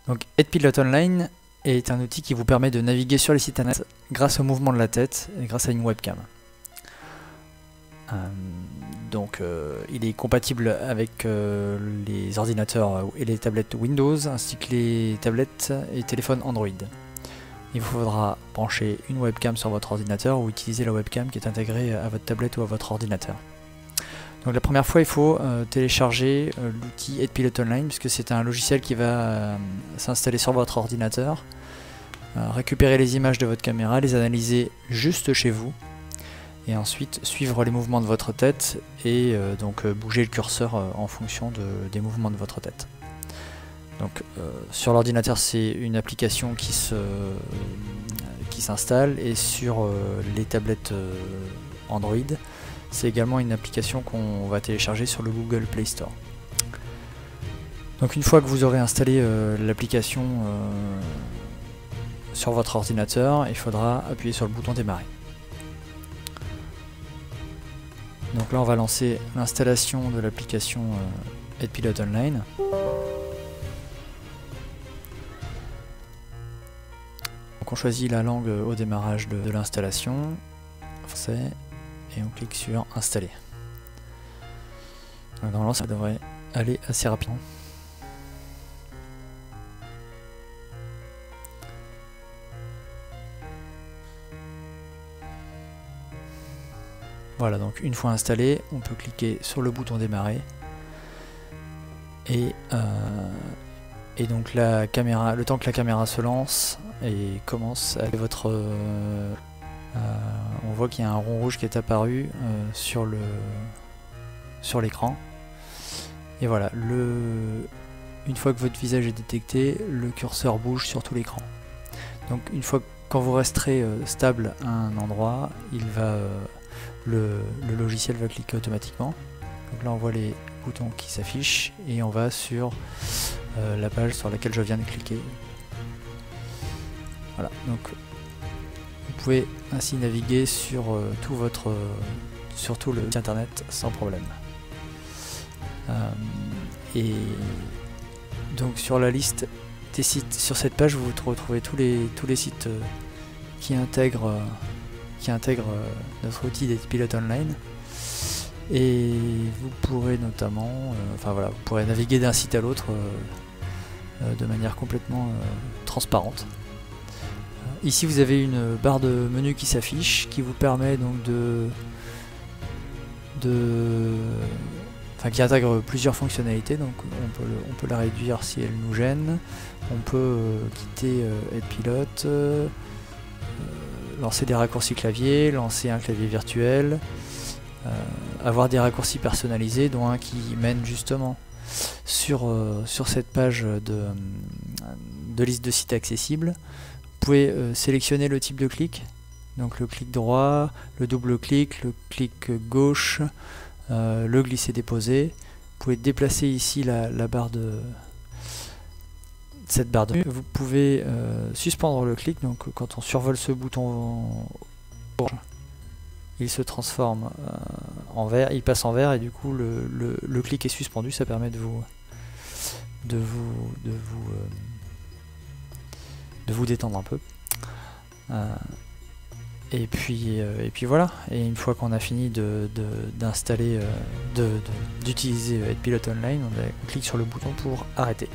Donc Edpilot Online est un outil qui vous permet de naviguer sur les sites internet grâce au mouvement de la tête et grâce à une webcam. Il est compatible avec les ordinateurs et les tablettes Windows ainsi que les tablettes et téléphones Android. Il vous faudra brancher une webcam sur votre ordinateur ou utiliser la webcam qui est intégrée à votre tablette ou à votre ordinateur. Donc la première fois, il faut télécharger l'outil Edpilot Online puisque c'est un logiciel qui va s'installer sur votre ordinateur, récupérer les images de votre caméra, les analyser juste chez vous et ensuite suivre les mouvements de votre tête et bouger le curseur en fonction des mouvements de votre tête. Donc sur l'ordinateur, c'est une application qui s'installe et sur les tablettes Android, c'est également une application qu'on va télécharger sur le Google Play Store. Donc une fois que vous aurez installé l'application sur votre ordinateur, il faudra appuyer sur le bouton démarrer. Donc là on va lancer l'installation de l'application Edpilot Online. Donc on choisit la langue au démarrage de l'installation, français, et on clique sur installer. Donc normalement ça devrait aller assez rapidement. Voilà, donc une fois installé, on peut cliquer sur le bouton démarrer et donc la caméra, le temps que la caméra se lance et commence avec votre on voit qu'il y a un rond rouge qui est apparu sur l'écran. Et voilà, une fois que votre visage est détecté, le curseur bouge sur tout l'écran. Donc une fois quand vous resterez stable à un endroit, le logiciel va cliquer automatiquement. Donc là on voit les boutons qui s'affichent et on va sur la page sur laquelle je viens de cliquer. Voilà, donc vous pouvez ainsi naviguer sur tout le site internet sans problème. Et donc sur la liste des sites, sur cette page vous retrouvez tous les sites qui intègrent notre outil d'Edpilot Online. Et vous pourrez notamment, vous pourrez naviguer d'un site à l'autre de manière complètement transparente. Ici vous avez une barre de menu qui s'affiche, qui vous permet donc qui intègre plusieurs fonctionnalités. Donc on peut la réduire si elle nous gêne. On peut quitter Edpilot, lancer des raccourcis clavier, lancer un clavier virtuel, avoir des raccourcis personnalisés, dont un qui mène justement sur cette page de liste de sites accessibles. Vous pouvez sélectionner le type de clic, donc le clic droit, le double clic, le clic gauche, le glisser-déposer. Vous pouvez déplacer ici la barre cette barre de. Vous pouvez suspendre le clic, donc quand on survole ce bouton il se transforme en vert, il passe en vert et du coup le clic est suspendu. Ça permet de vous détendre un peu. Et puis voilà, et une fois qu'on a fini d'utiliser Edpilot Online, on clique sur le bouton pour arrêter.